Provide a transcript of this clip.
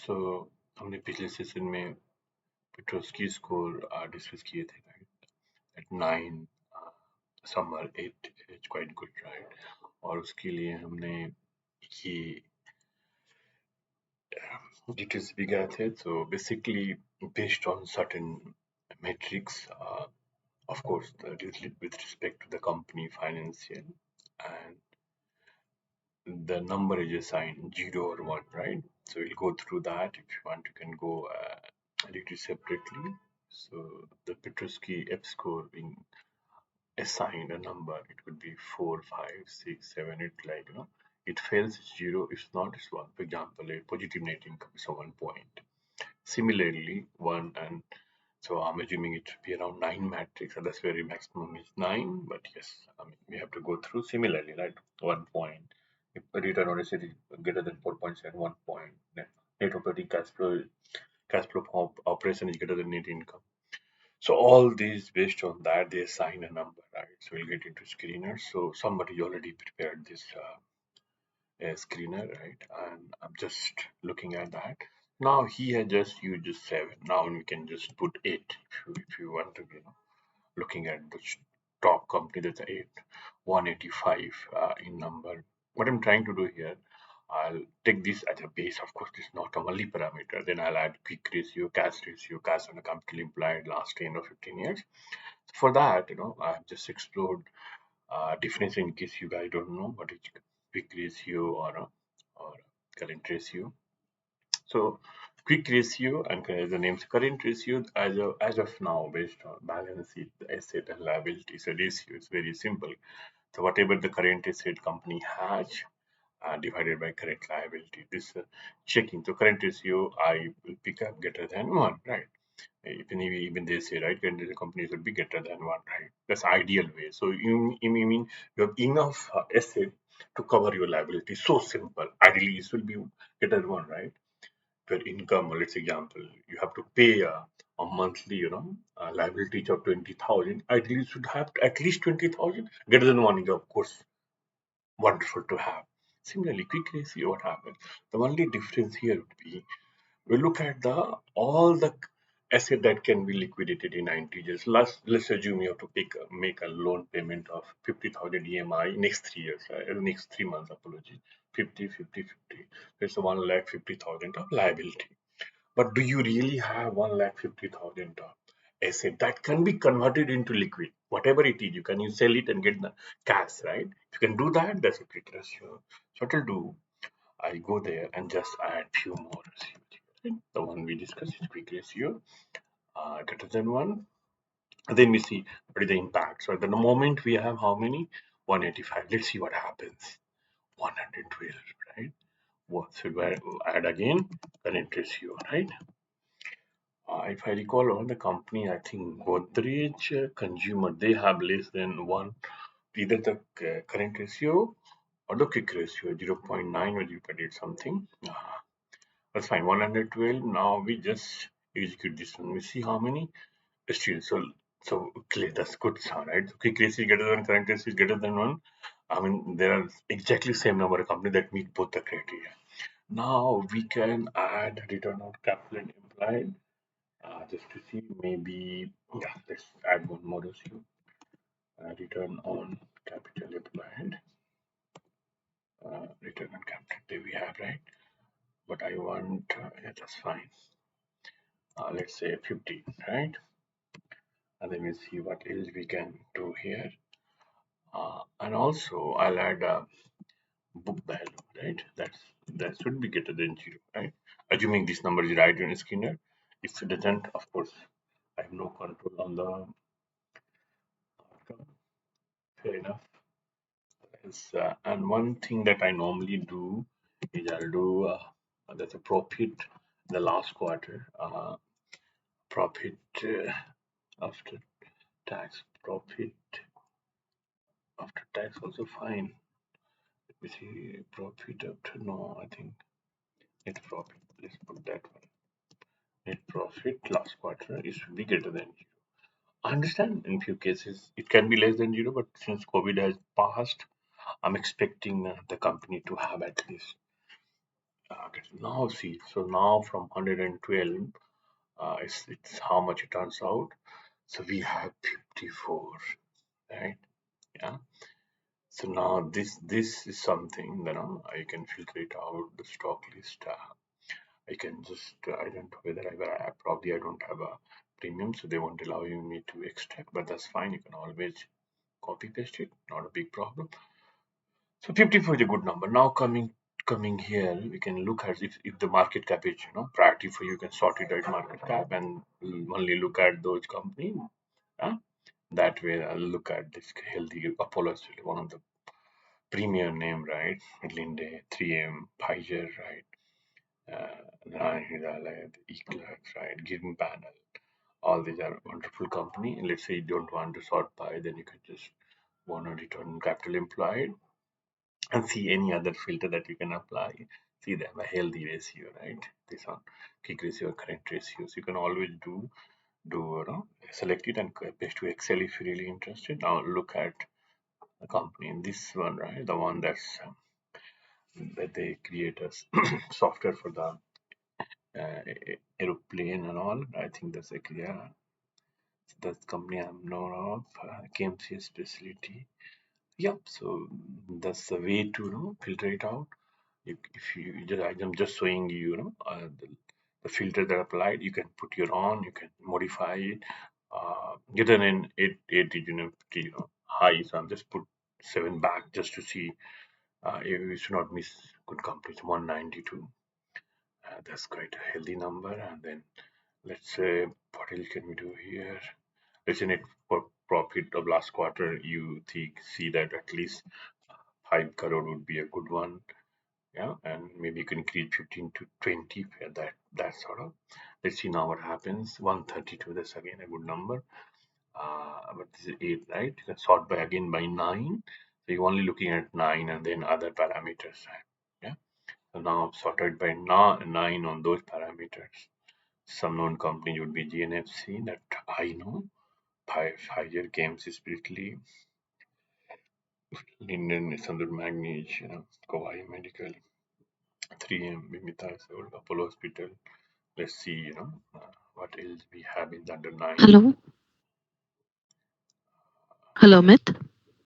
सो हमने पिछले सेशन में पेट्रोस्की स्कोर डिस्कस किए थे, right? At 9 summer 8 is quite good, right? और उसके लिए हमने ये डिटेल्स भी गए थे. So basically, based on certain metrics, of course, with respect to the company financial, and the number is assigned 0 or 1, right? So we'll go through that. If you want, you can go read it separately. So the Petruski F score being assigned a number, it could be 4, 5, 6, 7. It like it fails, it's 0. If not, it's 1. For example, a positive net income is a 1 point. Similarly, 1 and so I'm assuming it should be around 9 matrix, and that's where the maximum is 9. But yes, I mean we have to go through similarly, right? 1 point. If a return on asset is greater than 4.7, 1 point. Net operating cash flow from operation is greater than net income. So all these based on that they assign a number, right? So we'll get into screener. So somebody already prepared this screener, right? And I'm just looking at that. Now he has just used just 7. Now we can just put 8 if you want to, looking at the top company that's 8, 185 in number. What I'm trying to do here, I'll take this as a base. Of course, this is not a only parameter. Then I'll add quick ratio, cash on a company implied last 10 or 15 years. For that, I've just explored definition in case you guys don't know what is quick ratio or current ratio. So quick ratio and as the name's current ratio as of now based on balance sheet, asset and liability. So ratio is very simple. So whatever the current asset company has divided by current liability. This checking. So current ratio I will pick up greater than 1, right? Even they say, right, current ratio company should be greater than 1, right? That's ideal way. So you mean you have enough asset to cover your liability. So simple. Ideally, this will be greater than 1, right? Your income, let's example, you have to pay a monthly, liability of 20,000. Ideally, you should have at least 20,000. Greater than 1 is, of course, wonderful to have. Similarly, quick ratio, what happens? The only difference here would be we look at the all the asset that can be liquidated in 90 days. Let's assume you have to make a loan payment of 50,000 EMI next 3 years, next 3 months, apology, 50, 50, 50. It's 1,50,000 of liability. But do you really have 1,50,000 asset that can be converted into liquid? Whatever it is, you can sell it and get the cash, right? If you can do that, that's a quick ratio. So what I'll do, I go there and just add few more ratios. The one we discussed is quick ratio, greater than 1. And then we see what is the impact. So at the moment we have how many? 185. Let's see what happens. 112, right? What should I add again? Current ratio, right? If I recall, all the company, I think Godrej Consumer, they have less than 1, either the current ratio or the quick ratio, 0.9 when you predict something. That's fine, 112. Now we just execute this one. We see how many still. So clear, that's good sound, right? So quick ratio is greater than current ratio is greater than 1. I mean, there are exactly same number of companies that meet both the criteria. Now we can add return on capital employed. Just to see, maybe, yeah, let's add one more issue. Return on capital employed. Return on capital, there we have, right? But I want, yeah, that's fine. Let's say 15, right? And then we'll see what else we can do here. And also, I'll add a book value, right? That should be greater than 0, right? Assuming this number is right on Skinner. If it doesn't, of course, I have no control on the outcome. Fair enough. Yes, and one thing that I normally do is I'll do that's a profit the last quarter, profit after tax, profit after tax also fine. Let me see, profit after, no, I think net profit, let's put that one. Net profit last quarter is should be greater than 0. I understand in few cases it can be less than 0, but since COVID has passed, I'm expecting the company to have at least Now see, so now from 112, it's how much it turns out. So we have 54, right? Yeah. So now this is something that I can filter it out the stock list. I can just I don't know whether I probably I don't have a premium, so they won't allow me to extract, but that's fine. You can always copy paste it, not a big problem. So 54 is a good number. Now coming here, we can look at if the market cap is priority for you, you can sort it at market cap and only look at those companies. Uh, that way, I'll look at this healthy Apollo is really one of the premium name, right? Linde, 3M, Pfizer, right? Narayan Hridayalaya, Eclair, right? Giving Panel. All these are wonderful company. Let's say you don't want to sort by, then you can just want to return on capital employed and see any other filter that you can apply. See them a healthy ratio, right? This one, kick ratio, current ratios. You can always do select it and paste to Excel if you're really interested. Now look at the company in this one, right? The one that they create a software for the aeroplane and all. I think that's a yeah. That's the company I'm known of. KMC specialty. Yep. So that's the way to filter it out. If you just I'm just showing you, the filter that applied. You can put your own. You can modify it. Get an eight digit high. So I'm just put 7 back just to see. You should not miss good companies. 192. That's quite a healthy number. And then let's say what else can we do here? Let's say net profit of last quarter. You see that at least 5 crore would be a good one. Yeah, and maybe you can increase 15 to 20 for that sort of. Let's see now what happens. 132. That's again a good number. But this is 8, right? You can sort by again by 9. So you're only looking at 9 and then other parameters. Yeah. So now I've sorted by 9 on those parameters. Some known company would be GNFC that I know. Pfizer Games is briefly. Linden Standard Magnesium, Kawai Medical, 3M, Mimita Sold, Apollo Hospital. Let's see, what else we have in the under 9. Hello, hello, Amit.